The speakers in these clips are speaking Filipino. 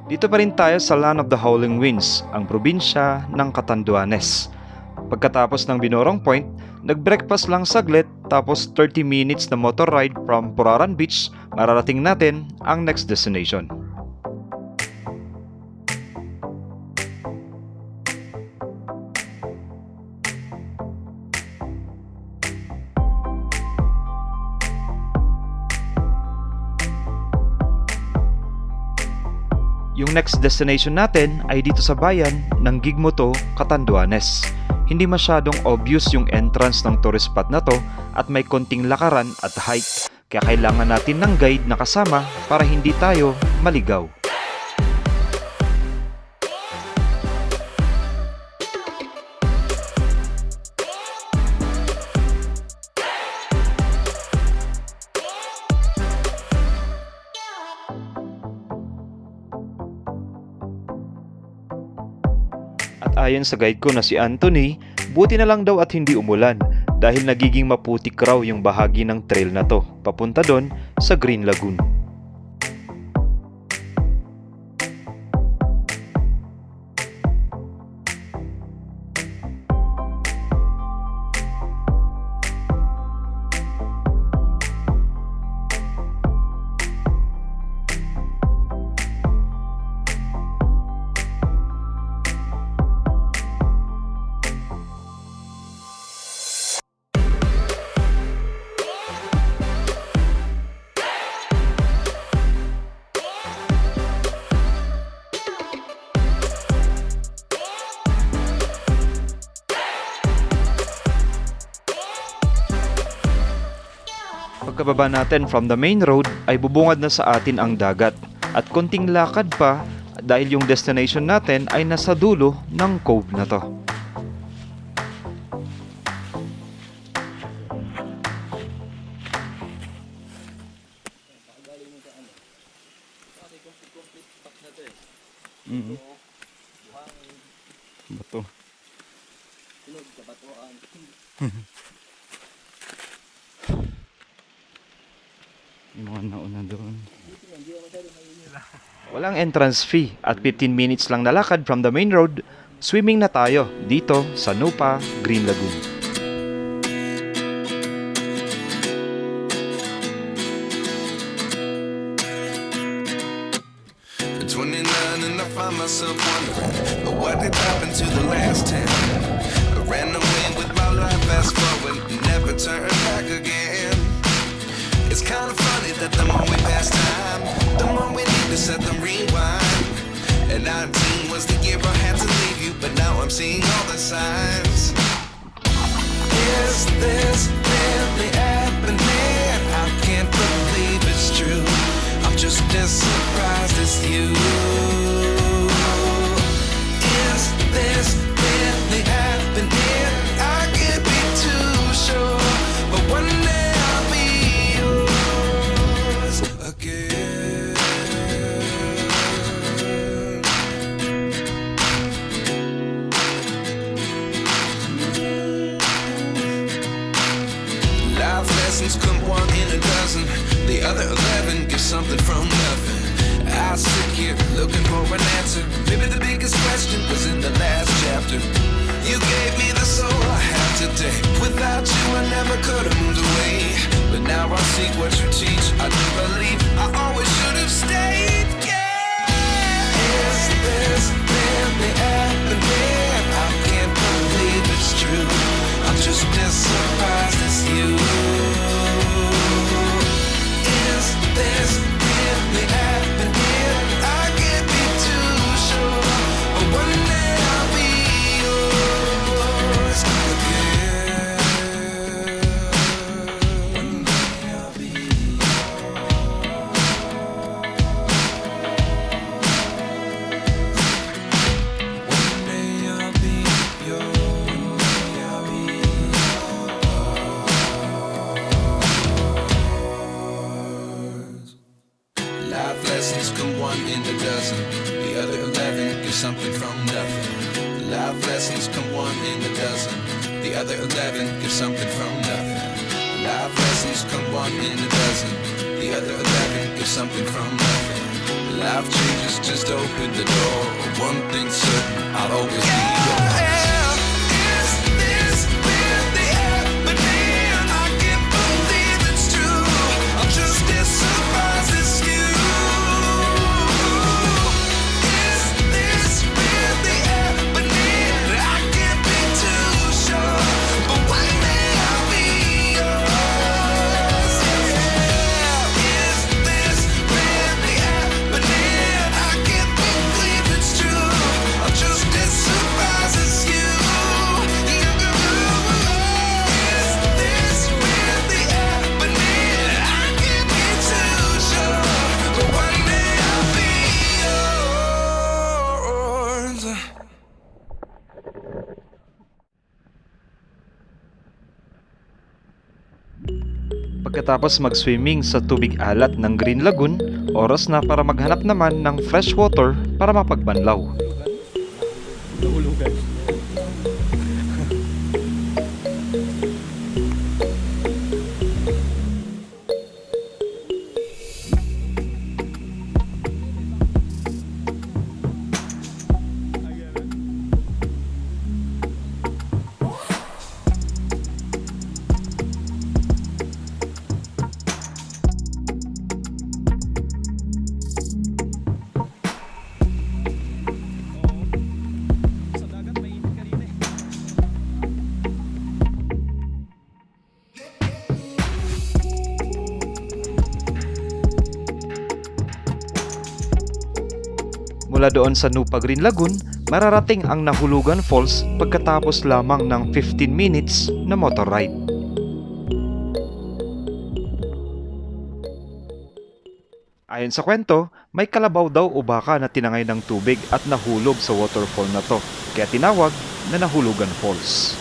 Dito pa rin tayo sa Land of the Howling Winds, ang probinsya ng Catanduanes. Pagkatapos ng Binorong Point, nag-breakfast lang saglit tapos 30 minutes na motor ride from Puraran Beach, mararating natin ang next destination. Yung next destination natin ay dito sa bayan ng Gigmoto, Catanduanes. Hindi masyadong obvious yung entrance ng tourist spot na to at may konting lakaran at hike, kaya kailangan natin ng guide na kasama para hindi tayo maligaw. At ayon sa guide ko na si Anthony, buti na lang daw at hindi umulan dahil nagiging maputik raw yung bahagi ng trail na to papunta doon sa Green Lagoon. Pagkababa natin from the main road ay bubungad na sa atin ang dagat at konting lakad pa dahil yung destination natin ay nasa dulo ng cove na to. Bato. Yung mga nauna doon. Walang entrance fee at 15 minutes lang nalakad from the main road, swimming na tayo dito sa Nupa Green Lagoon. At 29 and I find myself wondering what did happen to the last 10. I ran away with my life, fast forward, never turn back again. It's kind of funny that the more we pass time, the more we need to set them rewind. And 19 was the year I had to leave you, but now I'm seeing all the signs. Is this really happening? I can't believe it's true. I'm just as surprised as you. Is this really happening? I can't be too sure, but one day again. Life lessons come one in a dozen, the other 11 give something from nothing. I sit here looking for an answer. Maybe the biggest question was in the last chapter. You gave me the soul I have today. Without you I never could have moved away. But now I see what you teach. I do believe I always should have stayed. Yeah. Is this really happening? I can't believe it's true. I'm just as surprised as you. Is this really happening? I can't be too sure, but one day I'll be yours again. One day I'll be something from nothing. Life lessons come one in a dozen. The other 11 give something from nothing. Life lessons come one in a dozen. The other 11 give something from nothing. Life changes, just open the door. One thing's certain, I'll always be yours. Is this really happening? I can't believe it's true. I'm just as surprised as you. Is this really happening? I can't be too sure, but one day I'll be yours. Yeah. Is this really happening? I can't believe it's true. I'm just as surprised as you. Is this really happening? I can't be too sure, but one day I'll be yours. Pagkatapos mag-swimming sa tubig alat ng Green Lagoon, oras na para maghanap naman ng fresh water para mapagbanlaw. Nahulugan. Sa dagat mainit kanina eh. Mula doon sa Nupa Green Lagoon, mararating ang Nahulugan Falls pagkatapos lamang ng 15 minutes na motor ride. Ayon sa kwento, may kalabaw daw o baka na tinangay ng tubig at nahulog sa waterfall na to, kaya tinawag na Nahulugan Falls.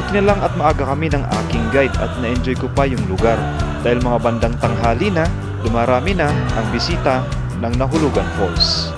Buti na lang at maaga kami ng aking guide at na-enjoy ko pa yung lugar dahil mga bandang tanghali na, dumarami na ang bisita ng Nahulugan Falls.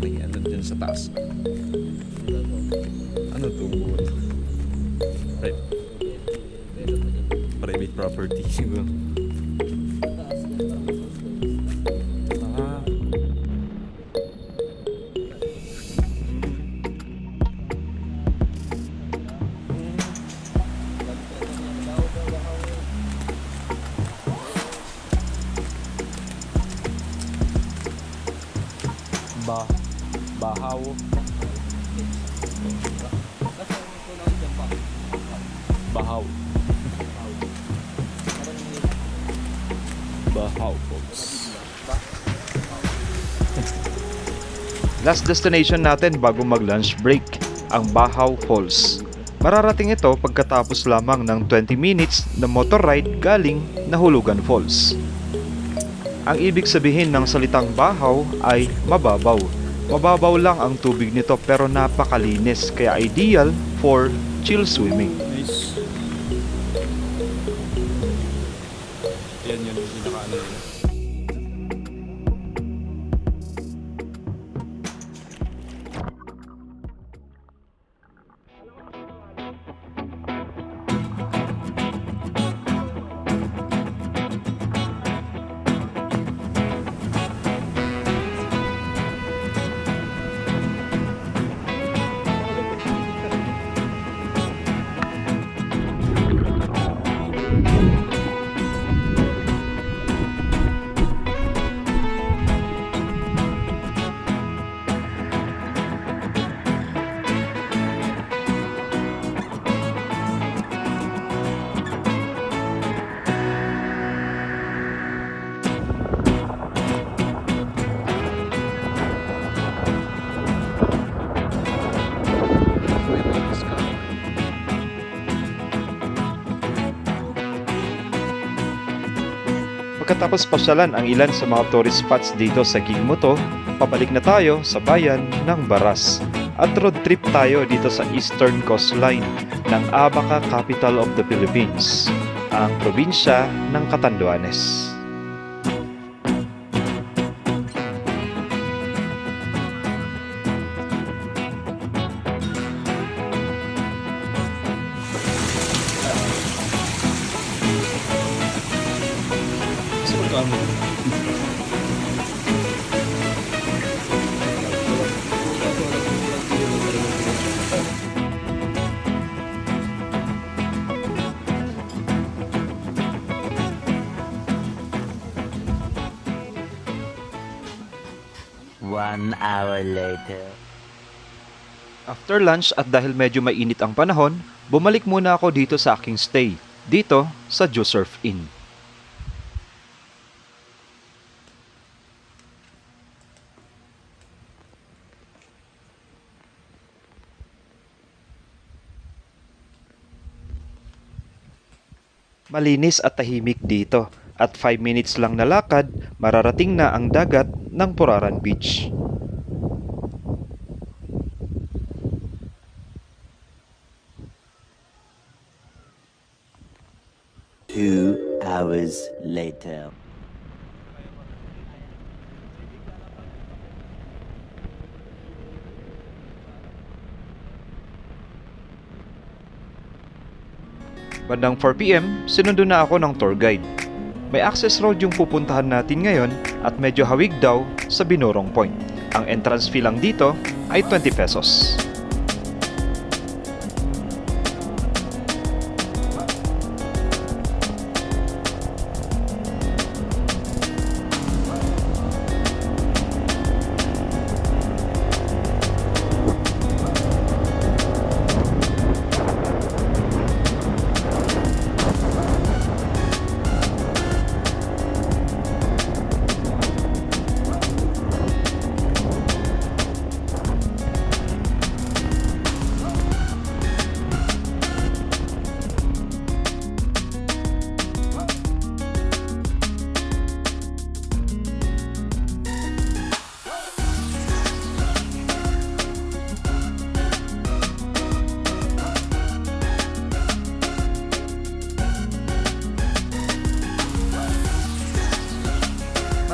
May ano dyan sa taas. Ano to? Private property siguro. Ah. Bahaw. Bahaw. Bahaw, folks. Last destination natin bago mag-lunch break, ang Bahaw Falls. Mararating ito pagkatapos lamang ng 20 minutes na motor ride galing Nahulugan Falls. Ang ibig sabihin ng salitang bahaw ay mababaw. Mababaw lang ang tubig nito pero napakalinis kaya ideal for chill swimming. Nice. Yan yun, pinaka-ano yun. Pagkatapos pasyalan ang ilan sa mga tourist spots dito sa Gigmoto, pabalik na tayo sa bayan ng Baras. At road trip tayo dito sa eastern coastline ng Abaca, capital of the Philippines, ang probinsya ng Catanduanes. One hour later. After lunch at dahil medyo mainit ang panahon, bumalik muna ako dito sa aking stay, dito sa Jusurf Inn. Malinis at tahimik dito at 5 minutes lang na lakad, mararating na ang dagat ng Puraran Beach. Two hours later. Bandang 4 PM, sinundo na ako ng tour guide. May access road yung pupuntahan natin ngayon at medyo hawig daw sa Binurong Point. Ang entrance fee lang dito ay 20 pesos.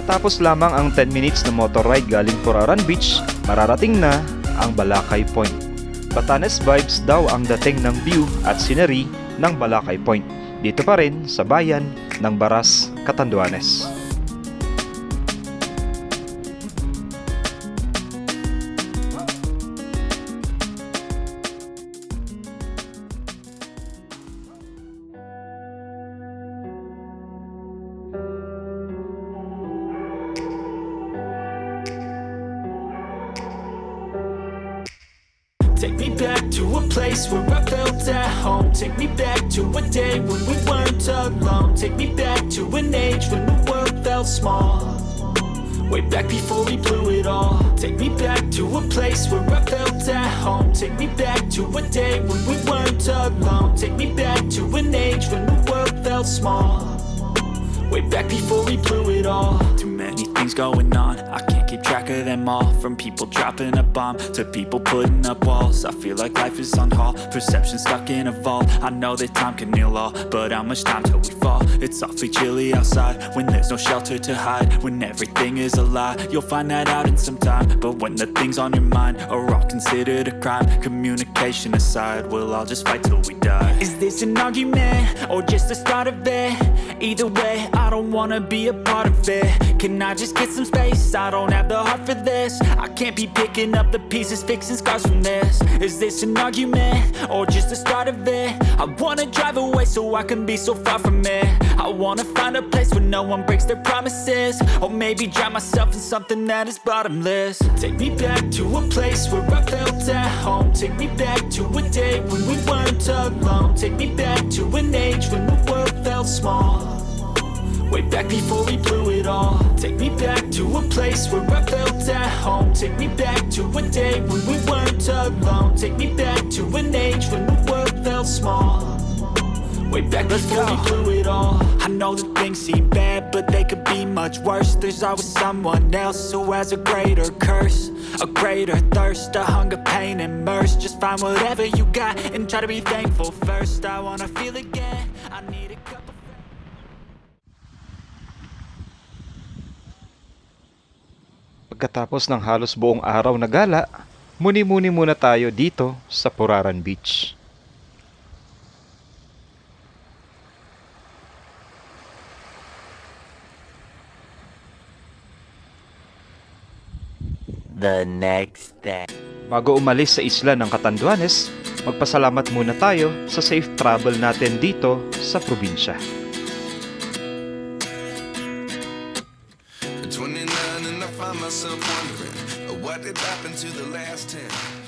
Matapos lamang ang 10 minutes na motor ride galing Puraran Beach, mararating na ang Balacay Point. Batanes Vibes daw ang dating ng view at scenery ng Balacay Point. Dito pa rin sa bayan ng Baras, Catanduanes. Take me back to a place where I felt at home. Take me back to a day when we weren't alone. Take me back to an age when the world felt small. Way back before we blew it all. Take me back to a place where I felt at home. Take me back to a day when we weren't alone. Take me back to an age when the world felt small. Way back before we blew it all. Too many things going on, I can't keep track of them all. From people dropping a bomb to people putting up walls. I feel like life is on hold, perception stuck in a vault. I know that time can heal all, but how much time till we fall? It's awfully chilly outside when there's no shelter to hide. When everything is a lie, you'll find that out in some time. But when the things on your mind are all considered a crime, communication aside, we'll all just fight till we die. Is this an argument or just the start of it? Either way, I don't wanna be a part of it. Can I just get some space? I don't have the heart for this. I can't be picking up the pieces, fixing scars from this. Is this an argument or just the start of it? I wanna drive away so I can be so far from it. I wanna find a place where no one breaks their promises. Or maybe drown myself in something that is bottomless. Take me back to a place where I felt at home. Take me back to a day when we weren't alone. Take me back to an age when the world felt small. Way back before we blew it all. Take me back to a place where I felt at home. Take me back to a day when we weren't alone. Take me back to an age when the world felt small. way back before we blew it all. I know that things seem bad, but they could be much worse. There's always someone else who has a greater curse, a greater thirst, a hunger, pain, and mercy. Just find whatever you got and try to be thankful first. I wanna feel again, I need a couple. Pagkatapos ng halos buong araw na gala, muni-muni muna tayo dito sa Puraran Beach. The next day. Bago umalis sa isla ng Catanduanes, magpasalamat muna tayo sa safe travel natin dito sa probinsya. At 29 and I find myself wondering what did happen to the last 10.